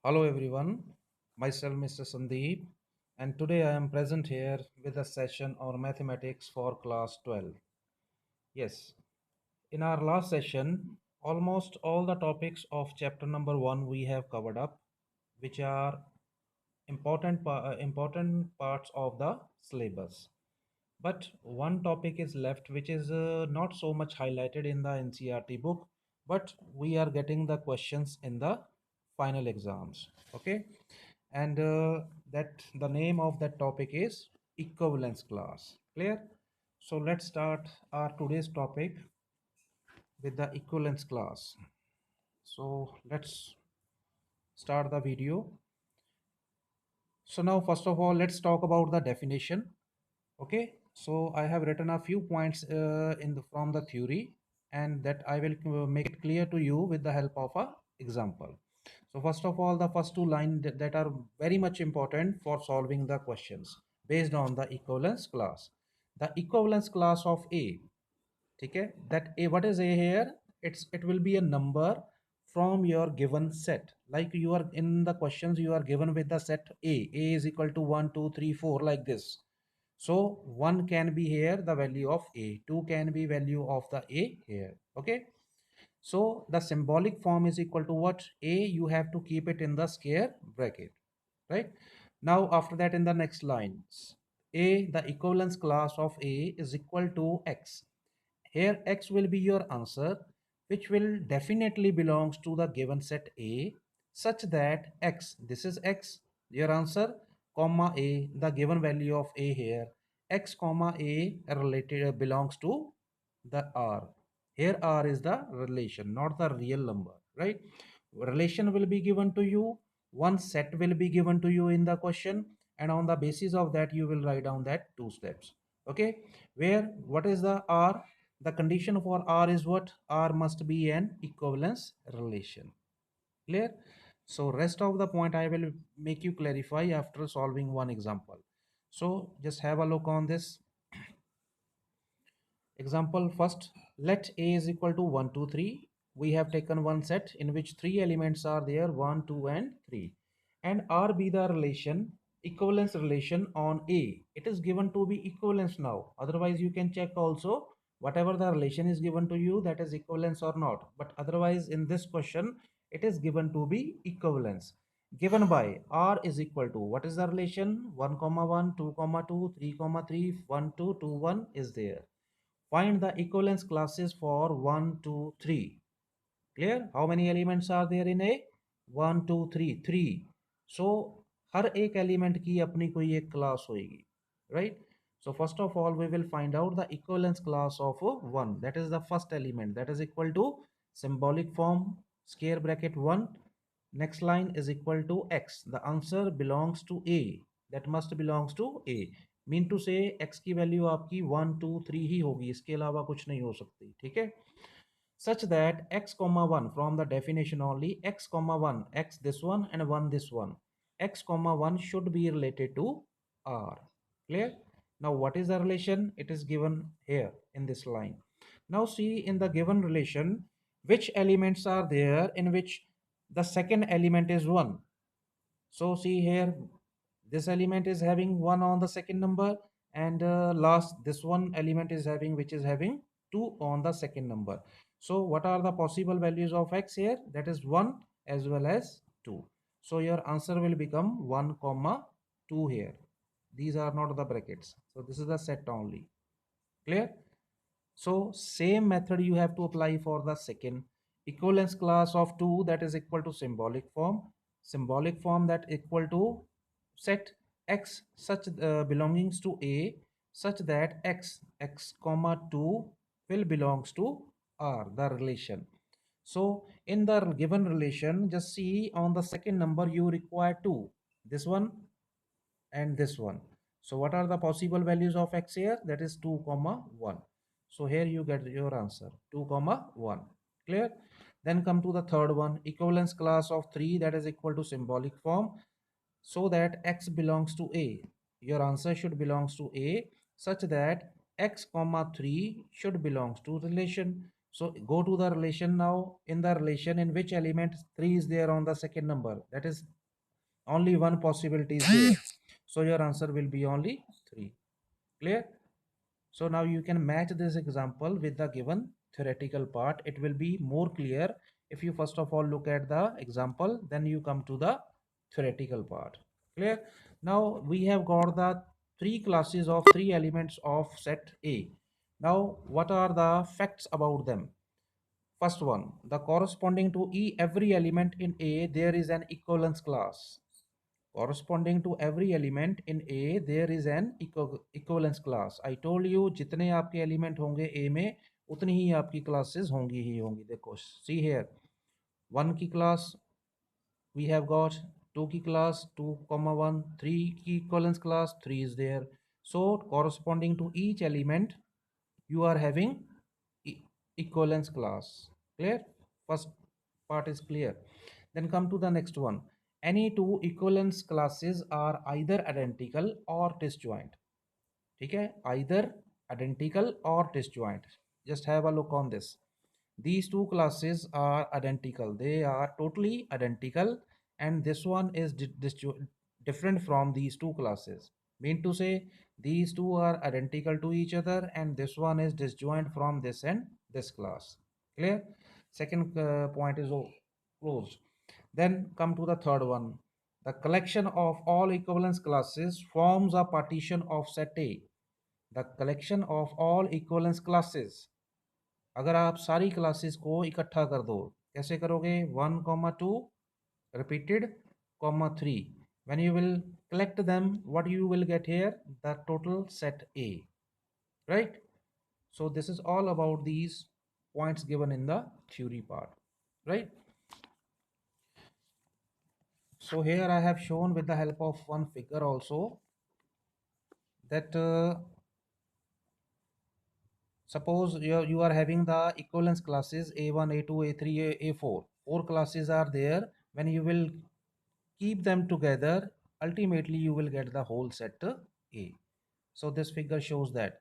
Hello everyone, myself Mr. Sandeep, and today I am present here with a session on mathematics for class 12. Yes, in our last session, almost all the topics of chapter number 1 we have covered up, which are important parts of the syllabus. But one topic is left which is not so much highlighted in the NCRT book, but we are getting the questions in the final exams. Okay, and that the name of that topic is equivalence class. Clear? So let's start our today's topic with the equivalence class. So let's start the video. So now first of all, let's talk about the definition. Okay, so I have written a few points from the theory, and that I will make it clear to you with the help of a example. So first of all, the first two lines that are very much important for solving the questions based on the equivalence class. The equivalence class of A, okay, that A, what is A here? It will be a number from your given set. Like you are in the questions, you are given with the set A. A is equal to 1, 2, 3, 4, like this. So 1 can be here the value of A, 2 can be value of the A here. Okay. So the symbolic form is equal to what? A, you have to keep it in the square bracket, right? Now after that, in the next lines, A, the equivalence class of A is equal to X. Here X will be your answer, which will definitely belongs to the given set A, such that X, this is X, your answer, comma A, the given value of A here, X comma A related belongs to the R. Here R is the relation, not the real number, right? Relation will be given to you, one set will be given to you in the question, and on the basis of that you will write down that two steps. Okay, where what is the R? The condition for R is what? R must be an equivalence relation. Clear? So rest of the point I will make you clarify after solving one example. So just have a look on this example first. Let A is equal to 1, 2, 3. We have taken one set in which three elements are there, 1, 2, and 3. And R be the relation, equivalence relation on A. It is given to be equivalence now. Otherwise, you can check also whatever the relation is given to you, that is equivalence or not. But otherwise, in this question, it is given to be equivalence. Given by R is equal to, what is the relation? 1 comma 1, 2 comma 2, 3 comma 3, 1 2 2 1 is there. Find the equivalence classes for 1, 2, 3. Clear? How many elements are there in A? 1, 2, 3. 3. So हर एक element की अपनी कोई एक class होगी, right? So first of all, we will find out the equivalence class of 1. That is the first element. That is equal to symbolic form square bracket 1. Next line is equal to X. The answer belongs to A. That must belongs to A. Mean to say x की value आपकी 1 2 3 ही होगी, इसके अलावा कुछ नहीं हो सकती. ठीक है, such that x comma 1, from the definition only, x comma 1, x this one and 1 this one, x comma 1 should be related to R. Clear? Now what is the relation? It is given here in this line. Now see, in the given relation, which elements are there in which the second element is 1. So see here, this element is having 1 on the second number, and last this one element is having, which is having 2 on the second number. So what are the possible values of x here? That is 1 as well as 2. So your answer will become 1 comma 2 here. These are not the brackets, so this is the set only. Clear? So same method you have to apply for the second equivalence class of 2, that is equal to symbolic form. Symbolic form that equal to set x such belongings to A, such that x comma 2 will belongs to R, the relation. So in the given relation, just see on the second number you require 2, this one and this one. So what are the possible values of x here? That is 2 comma 1. So here you get your answer, 2 comma 1. Clear? Then come to the third one, equivalence class of 3, that is equal to symbolic form, so that x belongs to A. Your answer should belongs to A, such that x comma 3 should belongs to relation. So go to the relation now. In the relation, in which element 3 is there on the second number? That is only one possibility is there. So your answer will be only 3. Clear? So now you can match this example with the given theoretical part. It will be more clear if you first of all look at the example, then you come to the theoretical part. Clear? Now we have got the three classes of three elements of set A. Now what are the facts about them? First one, the corresponding to every element in A, there is an equivalence class. Corresponding to every element in A, there is an equivalence class. I told you जितने आपके element होंगे A में उतनी ही आपकी classes होंगी ही होंगी. देखो, see here, 1 की class we have got, 2 की class 2 comma 1, 3 की equivalence class 3 is there. So corresponding to each element you are having equivalence class. Clear? First part is clear. Then come to the next one. Any two equivalence classes are either identical or disjoint. Okay, either identical or disjoint. Just have a look on this. These two classes are identical, they are totally identical, and this one is different from these two classes. Mean to say, these two are identical to each other and this one is disjoint from this and this class. Clear? Second point is closed. Then come to the third one. The collection of all equivalence classes forms a partition of set A. The collection of all equivalence classes, अगर आप सारी classes को इकट्ठा कर दो, कैसे करोगे? 1, 2 repeated, 3. When you will collect them, what you will get here? The total set A, right? So this is all about these points given in the theory part, right? So here I have shown with the help of one figure also that suppose you are having the equivalence classes A1, A2, A3, A4. Four classes are there. When you will keep them together, ultimately you will get the whole set A. So this figure shows that.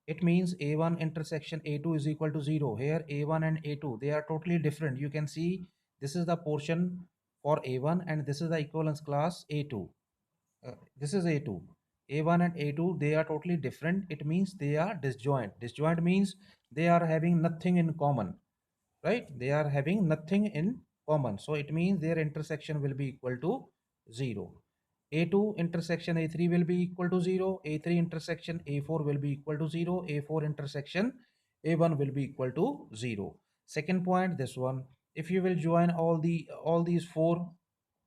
It means A1 intersection A2 is equal to 0. Here A1 and A2, they are totally different. You can see this is the portion for A1 and this is the equivalence class A2. This is A2. A1 and A2, they are totally different. It means they are disjoint. Disjoint means they are having nothing in common, right? They are having nothing in common. So it means their intersection will be equal to 0. A2 intersection A3 will be equal to 0. A3 intersection A4 will be equal to 0. A4 intersection A1 will be equal to 0. Second point, this one. If you will join all these four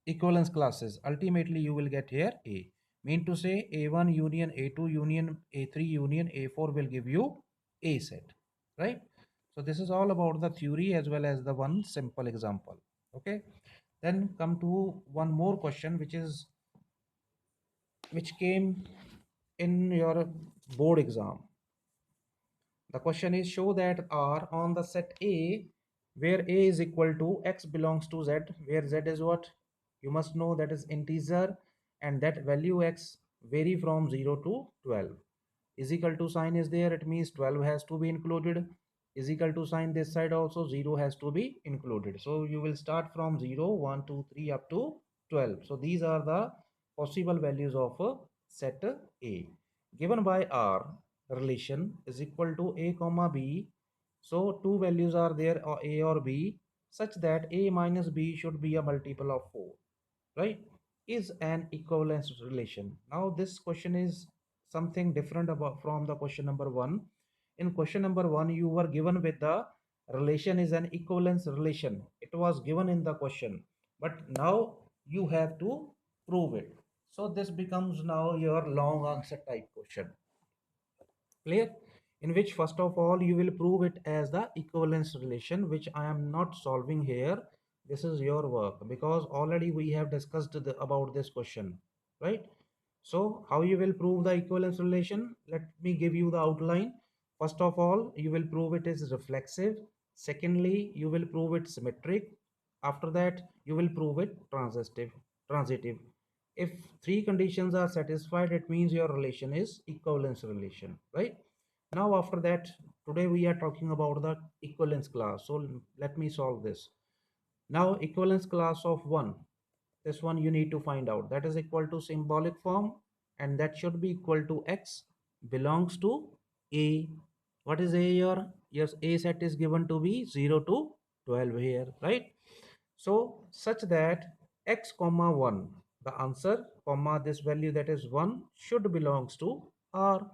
equivalence classes, ultimately you will get here A. Mean to say A1 union A2 union A3 union A4 will give you A set, right? So this is all about the theory as well as the one simple example. Okay. Then come to one more question which came in your board exam. The question is, show that R on the set A where A is equal to X belongs to Z, where Z is what? You must know that is integer and that value X vary from 0 to 12. Is equal to sign is there, it means 12 has to be included. Is equal to sign this side also, 0 has to be included. So you will start from 0, 1, 2, 3 up to 12. So these are the possible values of set A. Given by R, relation is equal to A comma B. So two values are there, or A or B, such that A minus B should be a multiple of 4, right? Is an equivalence relation. Now this question is something different about from the question number 1. In question number 1, you were given with the relation is an equivalence relation. It was given in the question, but now you have to prove it. So this becomes now your long answer type question. Clear? In which first of all you will prove it as the equivalence relation, which I am not solving here. This is your work because already we have discussed about this question, right? So how you will prove the equivalence relation? Let me give you the outline. First of all, you will prove it is reflexive. Secondly, you will prove it symmetric. After that, you will prove it transitive. If three conditions are satisfied, it means your relation is equivalence relation, right? Now after that, today we are talking about the equivalence class. So let me solve this. Now equivalence class of 1, this one you need to find out, that is equal to symbolic form, and that should be equal to x belongs to a. What is a here? Yes, a set is given to be 0 to 12 here, right? So such that x comma 1, the answer comma this value that is 1 should belongs to r,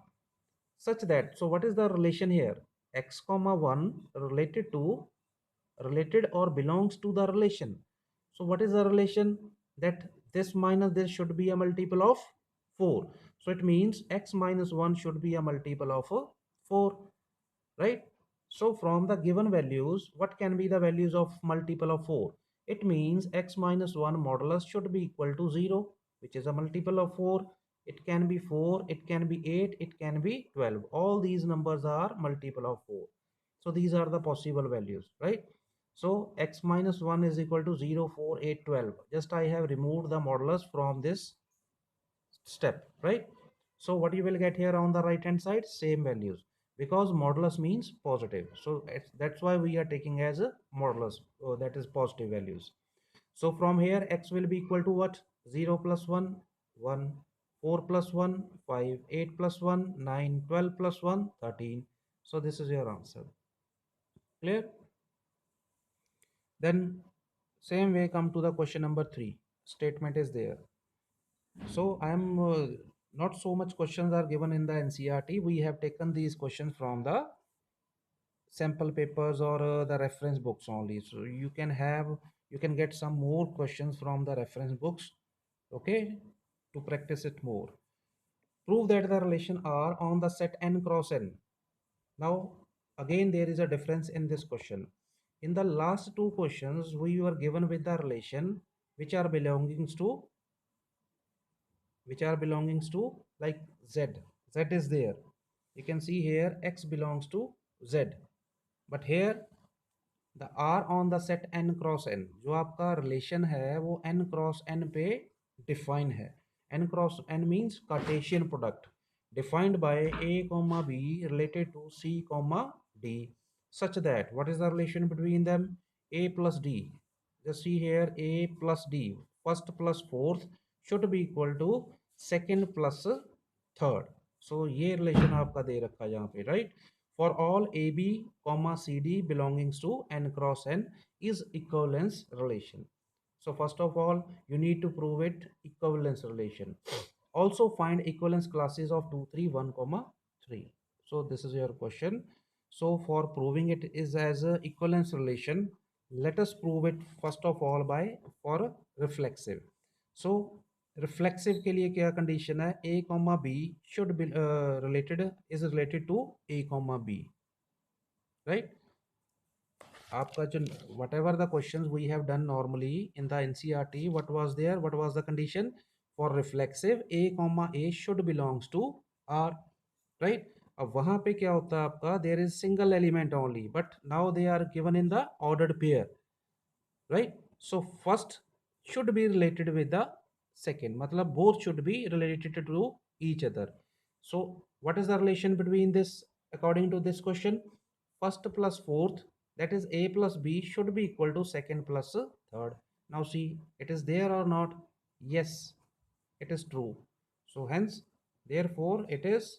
such that, so what is the relation here? X comma 1 related to, related or belongs to the relation. So what is the relation? That this minus this should be a multiple of 4. So it means x minus 1 should be a multiple of 4, right? So from the given values, what can be the values of multiple of 4? It means x minus 1 modulus should be equal to 0, which is a multiple of 4. It can be 4, it can be 8, it can be 12. All these numbers are multiple of 4. So these are the possible values, right? So x minus 1 is equal to 0, 4, 8, 12. Just I have removed the modulus from this step, right? So what you will get here on the right hand side, same values, because modulus means positive. So that's why we are taking as a modulus, that is positive values. So from here x will be equal to what? 0 plus 1, 1, 4 plus 1, 5, 8 plus 1, 9, 12 plus 1, 13. So this is your answer. Clear? Then same way come to the question number 3. Statement is there. So I am not so much questions are given in the NCRT. We have taken these questions from the sample papers or the reference books only. So you can get some more questions from the reference books, okay, to practice it more. Prove that the relation R on the set n cross n. Now again there is a difference in this question. In the last two questions we were given with the relation which are belongings to, like z. Z is there, you can see here x belongs to z, but here the r on the set n cross n, जो आपका relation है वो n cross n पे define है. N cross n means Cartesian product defined by a comma b related to c comma d, such that what is the relation between them? A plus d. Just see here, a plus d, first plus fourth should be equal to second plus third. So ये relation आपका दे रखा है यहाँ पे, right? For all AB, CD belongings to n cross n is equivalence relation. So first of all, you need to prove it equivalence relation. Also find equivalence classes of 2, 3, 1, 3. So this is your question. So for proving it is as a equivalence relation, let us prove it first of all by for reflexive. So reflexive के लिए क्या condition है? A comma B should be related, is related to A comma B, right? आपका जो whatever the question we have done normally in the NCERT, what was there, what was the condition for reflexive? A comma A should belongs to R, right? अब वहां पे क्या होता है आपका, there is single element only, but now they are given in the ordered pair, right? So first should be related with the second, matlab both should be related to each other. So what is the relation between this according to this question? First plus fourth, that is a plus b, should be equal to second plus third. Now see, it is there or not? Yes, it is true. So hence therefore it is,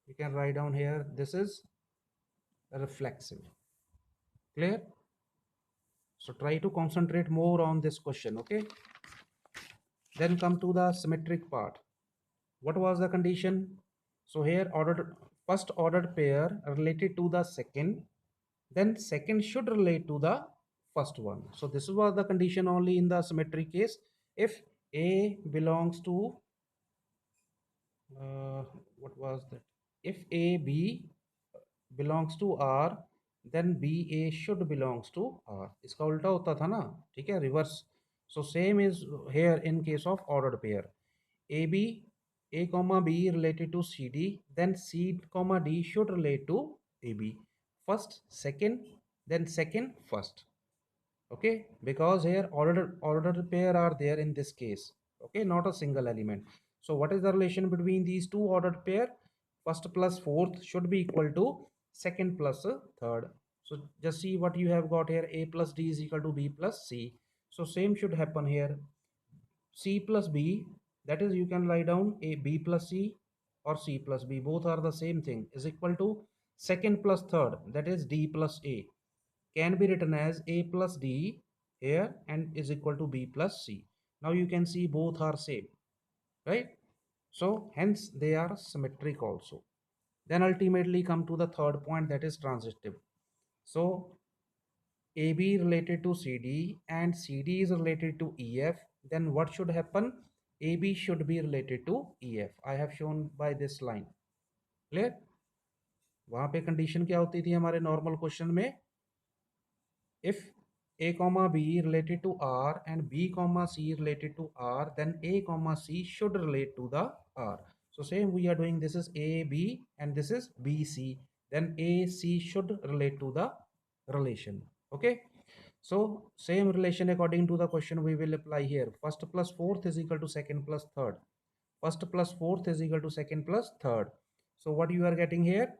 you can write down here, this is reflexive. Clear? So try to concentrate more on this question, okay? Then come to the symmetric part. What was the condition? So here ordered, first ordered pair related to the second, then second should relate to the first one. So this was the condition only in the symmetric case. If A belongs to what was that? If A B belongs to R, then B A should belongs to R. इसका उल्टा होता था ना, ठीक है, reverse. So same is here in case of ordered pair. AB, A comma B related to CD, then C comma D should relate to AB. First second, then second first. Okay, because here ordered pair are there in this case, okay, not a single element. So what is the relation between these two ordered pair? first plus fourth should be equal to second plus third. So just see what you have got here. A plus D is equal to B plus C. So same should happen here. C plus B, that is you can write down a B plus C or C plus B, both are the same thing, is equal to second plus third, that is D plus A, can be written as A plus D here and is equal to B plus C. Now you can see both are same, right? So hence they are symmetric also. Then ultimately come to the third point, that is transitive. So AB related to CD and CD is related to EF, then what should happen? AB should be related to EF. I have shown by this line. Clear? वहां पे condition क्या होती थी हमारे normal question में? If A comma B related to R and B comma C related to R, then A comma C should relate to the R. So same we are doing, this is A B and this is B C, then A C should relate to the relation. Okay, so same relation according to the question we will apply here. First plus fourth is equal to second plus third. First plus fourth is equal to second plus third. So what you are getting here,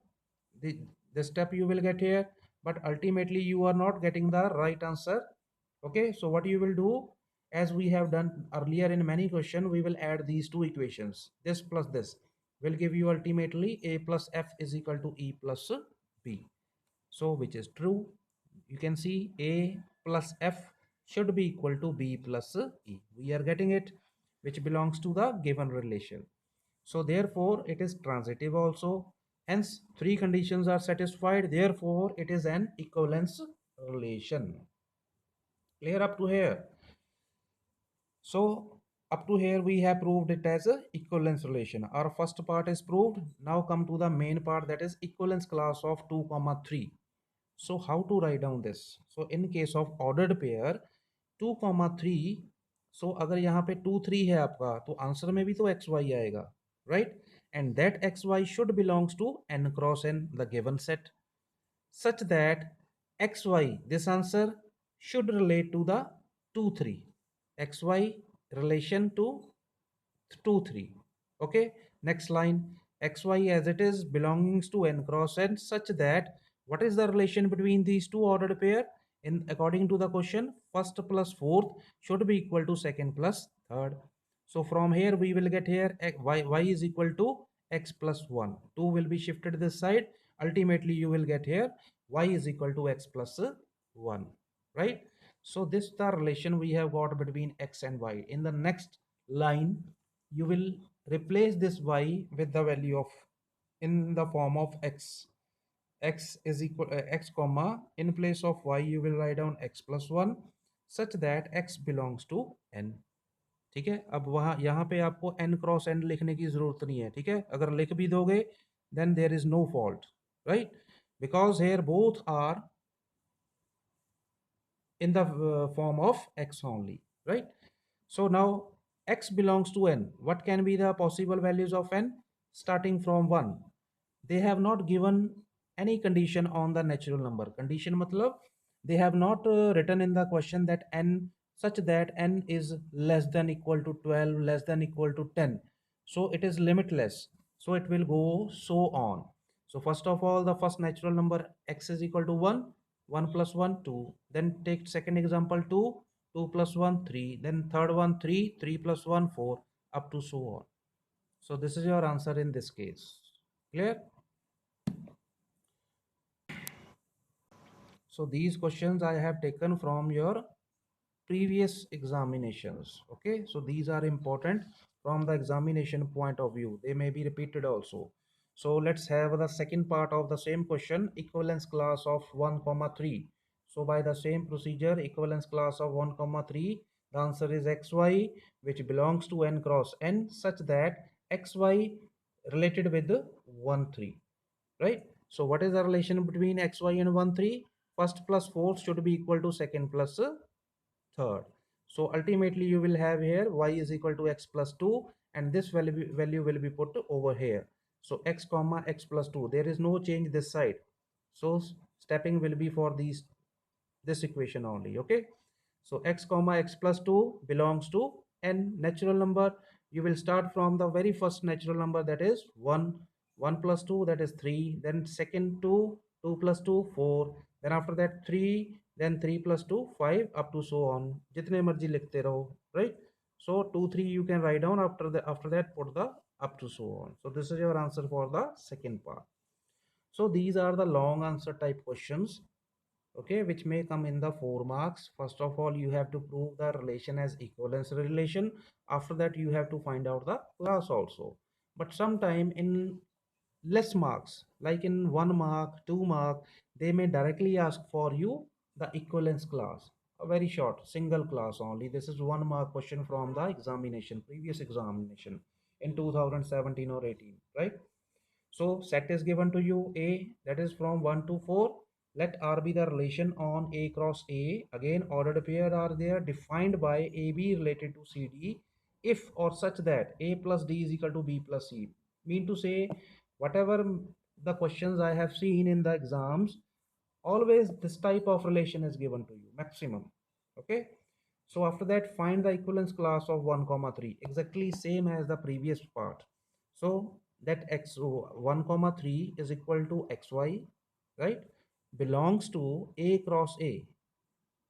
the, the step you will get here, but ultimately you are not getting the right answer. Okay, so what you will do, as we have done earlier in many questions, we will add these two equations. This plus this will give you ultimately A plus F is equal to E plus B. So which is true. You can see A plus F should be equal to B plus E. We are getting it, which belongs to the given relation. So therefore it is transitive also. Hence three conditions are satisfied. Therefore it is an equivalence relation. Clear up to here? So up to here we have proved it as a equivalence relation. Our first part is proved. Now come to the main part, that is equivalence class of 2 comma 3. So how to write down this? So in case of ordered pair 2 comma 3, so अगर यहाँ पे 2 3 है आपका, तो answer में भी तो xy आएगा, right? And that xy should belongs to n cross n, the given set, such that xy, this answer should relate to the 2 3, xy relation to 2 3. Okay, next line, xy as it is belongs to n cross n, such that what is the relation between these two ordered pair? In according to the question, first plus fourth should be equal to second plus third. So from here we will get here y is equal to x plus 1. 2 will be shifted this side. Ultimately you will get here y is equal to x plus 1, right? So this is the relation we have got between x and y. In the next line you will replace this y with the value of, in the form of x is equal x comma, in place of y you will write down x plus 1, such that x belongs to n. ठीक है, अब वहां यहाँ पे आपको n cross n लिखने की जरूरत नहीं है, ठीक है? अगर लिख भी दोगे then there is no fault, right? Because here both are in the form of x only, right? So now x belongs to n. What can be the possible values of n? Starting from 1. They have not given any condition on the natural number. Condition matlab they have not written in the question that n, such that n is less than equal to 12, less than equal to 10. So it is limitless. So it will go so on. So first of all, the first natural number x is equal to 1, 1 plus 1 2. Then take second example 2, 2 plus 1 3. Then third one 3, 3 plus 1 4, up to so on. So this is your answer in this case. Clear? So these questions I have taken from your previous examinations. Okay, so these are important from the examination point of view. They may be repeated also. So let's have the second part of the same question, equivalence class of 1 comma 3. So by the same procedure, equivalence class of 1 comma 3, the answer is xy, which belongs to n cross n, such that xy related with 1 3, right? So what is the relation between xy and 1 3? First plus fourth should be equal to second plus third. So ultimately you will have here y is equal to x plus 2, and this value will be put over here. So x comma x plus 2, there is no change this side. So stepping will be for this equation only. Okay, so x comma x plus 2 belongs to n natural number. You will start from the very first natural number, that is 1. 1 plus 2, that is 3. Then second 2, 2 plus 2, 4. Then after that 3, then 3 plus 2, 5, up to so on. Jitne marji likhte raho, right? So 2, 3 you can write down, after that put the up to so on. So this is your answer for the second part. So these are the long answer type questions, okay, which may come in the 4 marks. First of all, you have to prove the relation as equivalence relation. After that, you have to find out the class also. But sometime in less marks, like in 1 mark, 2 mark, they may directly ask for you the equivalence class, a very short single class only. This is 1 mark question from the examination, previous examination in 2017 or 18, right? So set is given to you A, that is from 1 to 4. Let R be the relation on A cross A. Again, ordered pair are there defined by AB related to CD if or such that A plus D is equal to B plus C. Mean to say, whatever the questions I have seen in the exams, always this type of relation is given to you, maximum. Okay. So after that, find the equivalence class of 1 comma 3, exactly same as the previous part. So that x1 comma 3 is equal to xy, right, belongs to A cross A.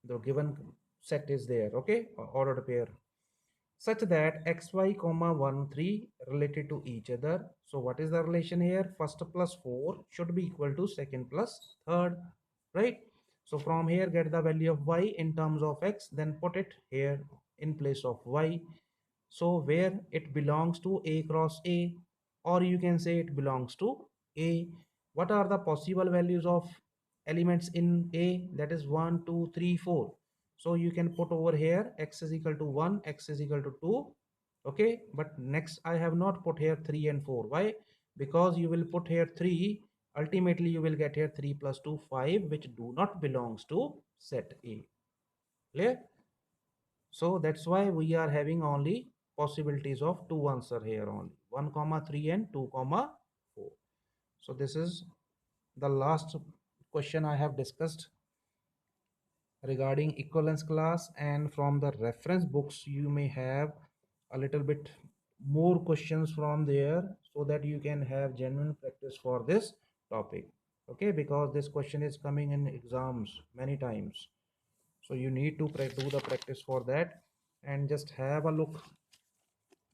The given set is there, okay, ordered pair, such that xy comma 1 3 related to each other. So what is the relation here? First plus 4 should be equal to second plus third, right? So from here get the value of y in terms of x, then put it here in place of y. So where it belongs to A cross A, or you can say it belongs to A. What are the possible values of elements in A? That is 1 2 3 4. So you can put over here x is equal to 1, x is equal to 2. Okay, but next I have not put here 3 and 4. Why? Because you will put here 3, ultimately you will get here 3 plus 2 5, which do not belongs to set A. Clear? So that's why we are having only possibilities of two answer here only, 1 comma 3 and 2 comma 4. So this is the last question I have discussed regarding equivalence class, and from the reference books you may have a little bit more questions from there, so that you can have genuine practice for this topic. Okay, because this question is coming in exams many times, so you need to do the practice for that. And just have a look,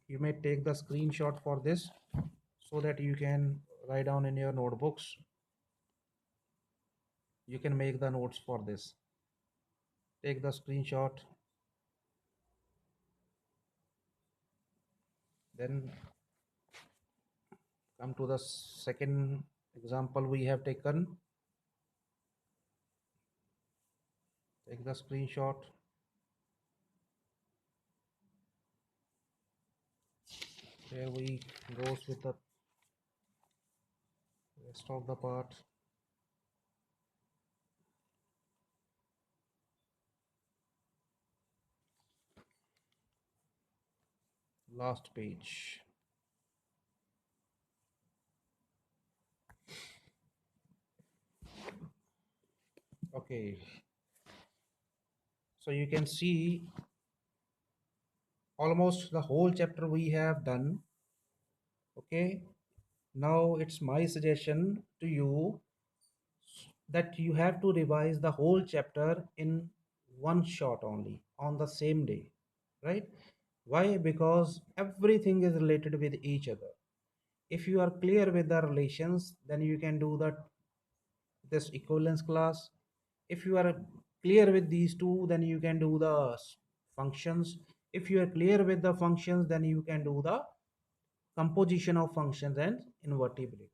you may take the screenshot for this so that you can write down in your notebooks. You can make the notes for this, take the screenshot, then come to the second example we have taken. Take the screenshot. Here we goes with the rest of the part. Last page. Okay, so you can see almost the whole chapter we have done. Okay, now it's my suggestion to you that you have to revise the whole chapter in one shot only on the same day, right? Why? Because everything is related with each other. If you are clear with the relations, then you can do that this equivalence class. If you are clear with these two, then you can do the functions. If you are clear with the functions, then you can do the composition of functions and invertibility.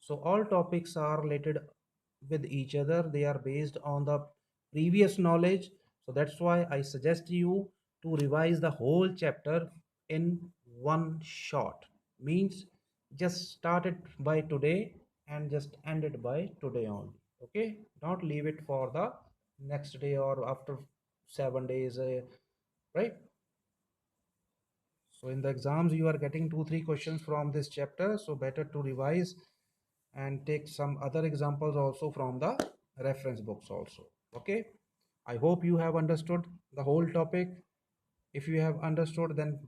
So all topics are related with each other. They are based on the previous knowledge. So that's why I suggest you to revise the whole chapter in one shot. Means just start it by today and just end it by today only. Okay, don't leave it for the next day or after 7 days, right? So in the exams you are getting 2 3 questions from this chapter, so better to revise and take some other examples also from the reference books also. Okay, I hope you have understood the whole topic. If you have understood, then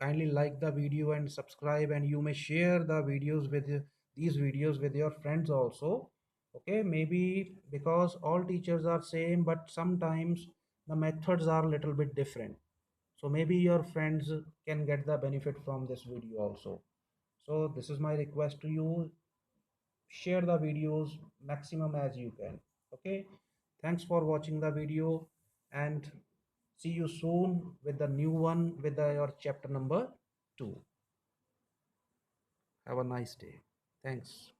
kindly like the video and subscribe, and you may share the videos with these videos with your friends also. Okay, maybe because all teachers are same, but sometimes the methods are a little bit different, so maybe your friends can get the benefit from this video also. So this is my request to you, share the videos maximum as you can. Okay, thanks for watching the video, and see you soon with the new one with your chapter number 2. Have a nice day. Thanks.